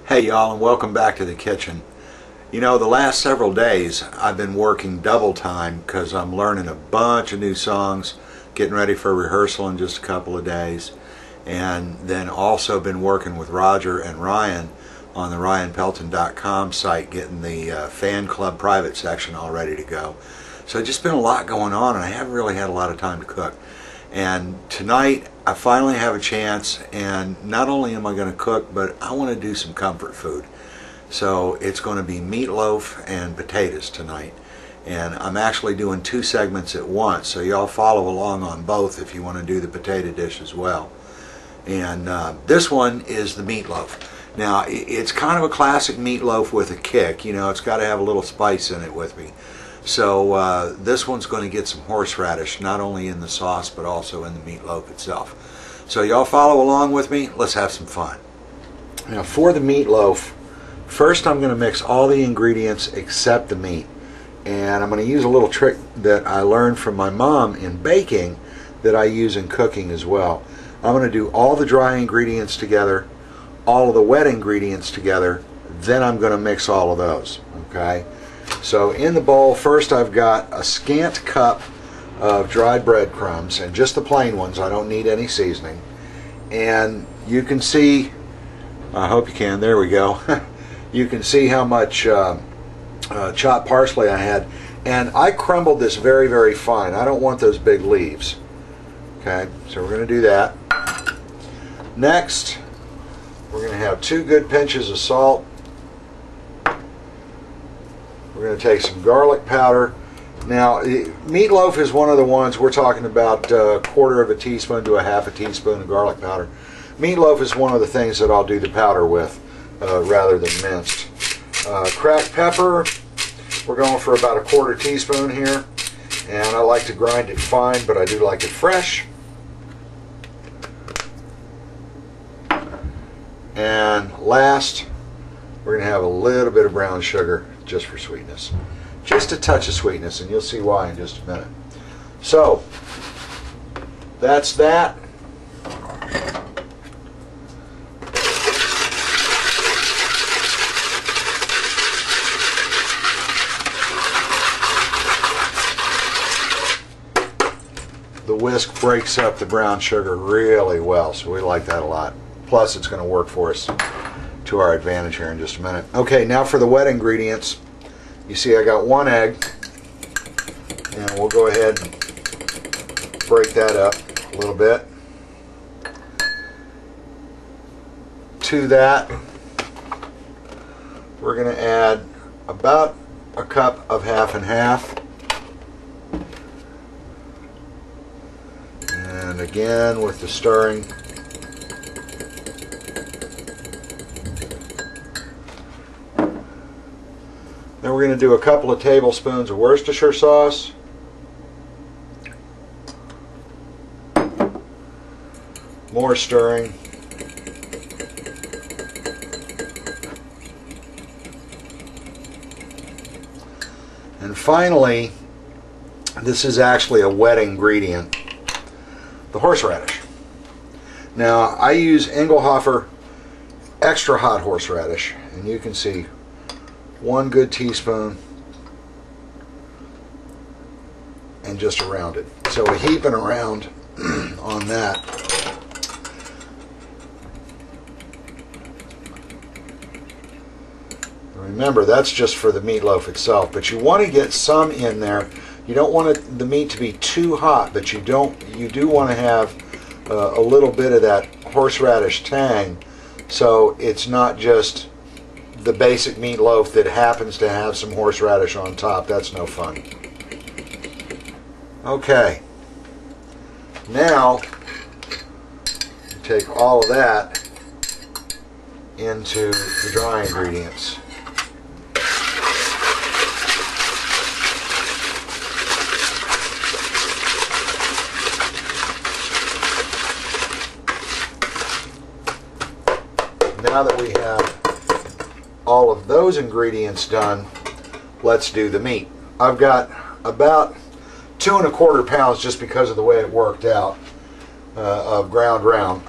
Hey y'all, and welcome back to the kitchen. You know, the last several days I've been working double time because I'm learning a bunch of new songs, getting ready for rehearsal in just a couple of days, and then also been working with Roger and Ryan on the RyanPelton.com site, getting the fan club private section all ready to go. So just been a lot going on, and I haven't really had a lot of time to cook. And tonight I finally have a chance, and not only am I going to cook, but I want to do some comfort food. So it's going to be meatloaf and potatoes tonight, and I'm actually doing two segments at once, so y'all follow along on both if you want to do the potato dish as well. And this one is the meatloaf. Now it's kind of a classic meatloaf with a kick. You know, it's got to have a little spice in it with me. So this one's going to get some horseradish, not only in the sauce but also in the meatloaf itself. So y'all follow along with me. Let's have some fun. Now for the meatloaf, first I'm going to mix all the ingredients except the meat. And I'm going to use a little trick that I learned from my mom in baking that I use in cooking as well. I'm going to do all the dry ingredients together, all of the wet ingredients together, then I'm going to mix all of those. Okay? So in the bowl, first I've got a scant cup of dried breadcrumbs, and just the plain ones. I don't need any seasoning. And you can see, I hope you can, there we go. You can see how much chopped parsley I had. And I crumbled this very, very fine. I don't want those big leaves. Okay, so we're going to do that. Next, we're going to have 2 good pinches of salt. We're going to take some garlic powder. Now, meatloaf is one of the ones we're talking about, 1/4 of a teaspoon to a 1/2 teaspoon of garlic powder. Meatloaf is one of the things that I'll do the powder with rather than minced. Cracked pepper, we're going for about a 1/4 teaspoon here. And I like to grind it fine, but I do like it fresh. And last, we're going to have a little bit of brown sugar just for sweetness. Just a touch of sweetness, and you'll see why in just a minute. So, that's that. The whisk breaks up the brown sugar really well, so we like that a lot. Plus, it's going to work for us to our advantage here in just a minute. Okay, now for the wet ingredients. You see I got 1 egg, and we'll go ahead and break that up a little bit. To that, we're going to add about a cup of 1/2 and 1/2. And again with the stirring. Then we're going to do a couple of tablespoons of Worcestershire sauce. More stirring. And finally, this is actually a wet ingredient, the horseradish. Now, I use Engelhofer extra hot horseradish, and you can see 1 good teaspoon and just around it. So a heaping around on that. Remember, that's just for the meatloaf itself, but you want to get some in there. You don't want the meat to be too hot, but you do want to have a little bit of that horseradish tang, so it's not just the basic meatloaf that happens to have some horseradish on top. That's no fun. Okay, now take all of that into the dry ingredients. Now that we have all of those ingredients done, let's do the meat. I've got about 2 1/4 pounds, just because of the way it worked out, of ground round.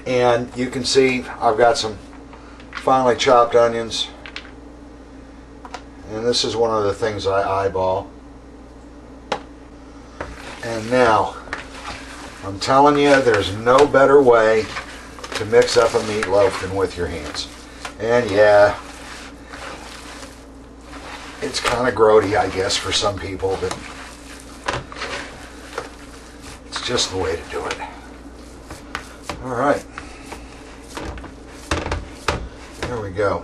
And you can see I've got some finely chopped onions. And this is one of the things I eyeball. And now, I'm telling you, there's no better way to mix up a meatloaf than with your hands. And yeah, it's kind of grody, I guess, for some people, but it's just the way to do it. All right. There we go.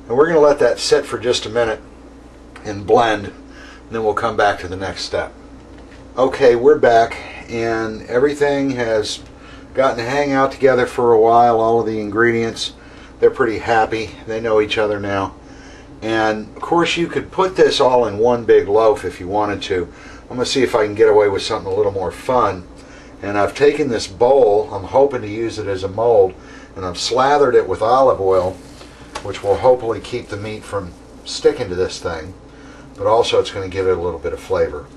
And we're going to let that sit for just a minute and blend, and then we'll come back to the next step. Okay, we're back, and everything has gotten to hang out together for a while. All of the ingredients, they're pretty happy. They know each other now. And of course you could put this all in one big loaf if you wanted to. I'm going to see if I can get away with something a little more fun. And I've taken this bowl, I'm hoping to use it as a mold, and I've slathered it with olive oil, which will hopefully keep the meat from sticking to this thing, but also it's going to give it a little bit of flavor.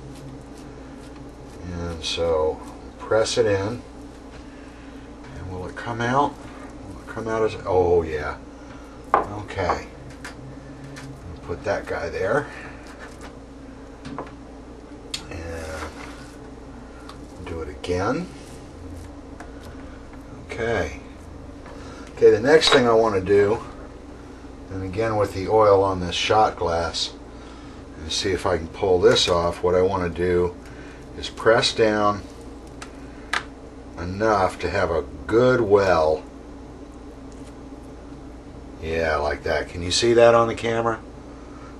And so press it in, and will it come out? Will it come out as, oh yeah, okay. I'll put that guy there, and do it again. Okay. Okay, the next thing I want to do, and again with the oil on this shot glass, and see if I can pull this off. What I want to do is press down enough to have a good well. Yeah, like that. Can you see that on the camera?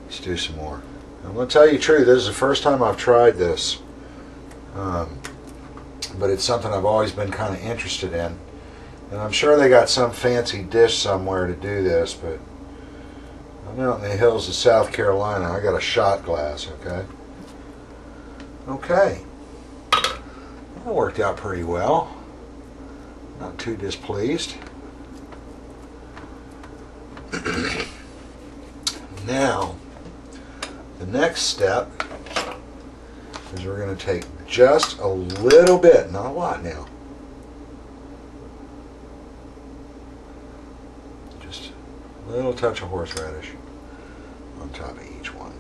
Let's do some more. I'm going to tell you the truth, this is the first time I've tried this, but it's something I've always been kind of interested in. And I'm sure they got some fancy dish somewhere to do this, but I'm out in the hills of South Carolina. I got a shot glass, okay? Okay. That worked out pretty well. Not too displeased. Now, the next step is we're going to take just a little bit, not a lot now, just a little touch of horseradish on top of each one.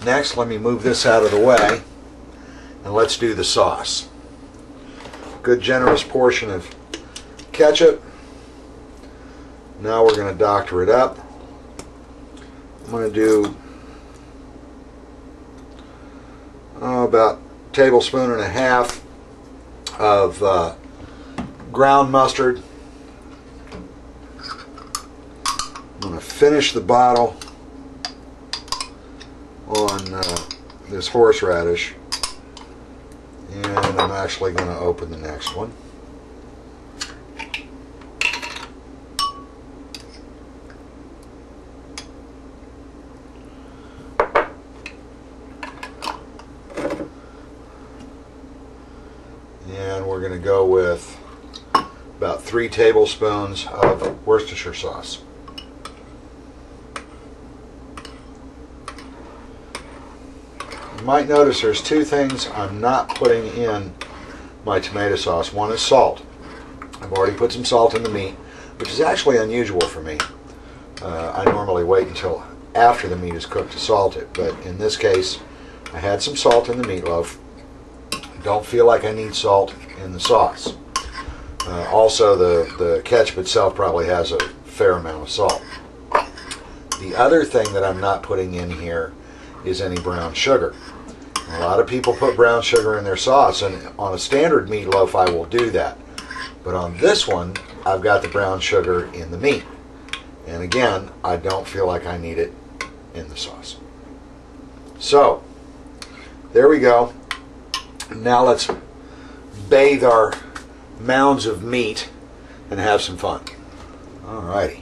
Next, let me move this out of the way, and let's do the sauce. Good generous portion of ketchup. Now we're going to doctor it up. I'm going to do about a tablespoon and a half of ground mustard. I'm going to finish the bottle on this horseradish, and I'm actually going to open the next one. And we're going to go with about 3 tablespoons of Worcestershire sauce. You might notice there's 2 things I'm not putting in my tomato sauce. One is salt. I've already put some salt in the meat, which is actually unusual for me. I normally wait until after the meat is cooked to salt it, but in this case I had some salt in the meatloaf. Don't feel like I need salt in the sauce. Also, the ketchup itself probably has a fair amount of salt. The other thing that I'm not putting in here is any brown sugar. A lot of people put brown sugar in their sauce, and on a standard meatloaf I will do that. But on this one, I've got the brown sugar in the meat. And again, I don't feel like I need it in the sauce. So, there we go. Now let's bathe our mounds of meat and have some fun. Alrighty.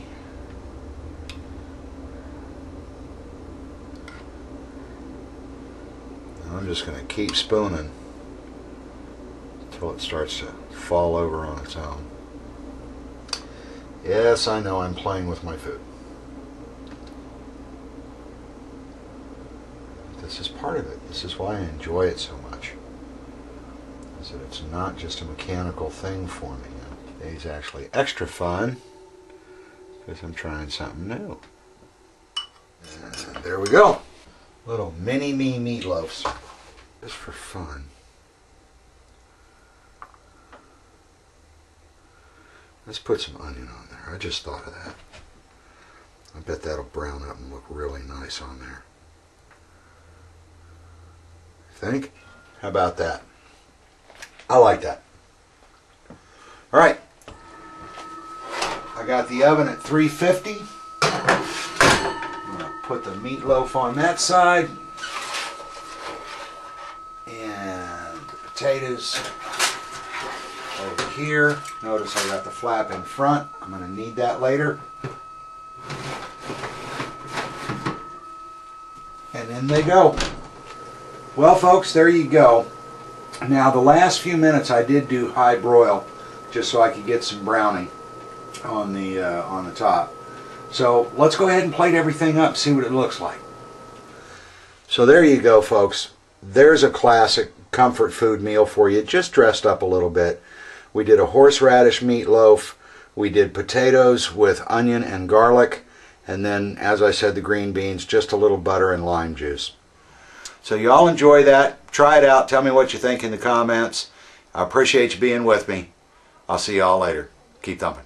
I'm just going to keep spooning until it starts to fall over on its own. Yes, I know I'm playing with my food. This is part of it. This is why I enjoy it so much. Is that it's not just a mechanical thing for me. Today's actually extra fun because I'm trying something new. And there we go. Little mini-me meatloafs. Just for fun. Let's put some onion on there. I just thought of that. I bet that'll brown up and look really nice on there. Think? How about that? I like that. Alright. I got the oven at 350. I'm going to put the meatloaf on that side. And the potatoes over here. Notice I got the flap in front. I'm going to need that later. And in they go. Well, folks, there you go. Now, the last few minutes I did do high broil, just so I could get some browning on the top. So let's go ahead and plate everything up and see what it looks like. So there you go, folks. There's a classic comfort food meal for you, just dressed up a little bit. We did a horseradish meatloaf. We did potatoes with onion and garlic. And then, as I said, the green beans, just a little butter and lime juice. So you all enjoy that. Try it out. Tell me what you think in the comments. I appreciate you being with me. I'll see you all later. Keep thumping.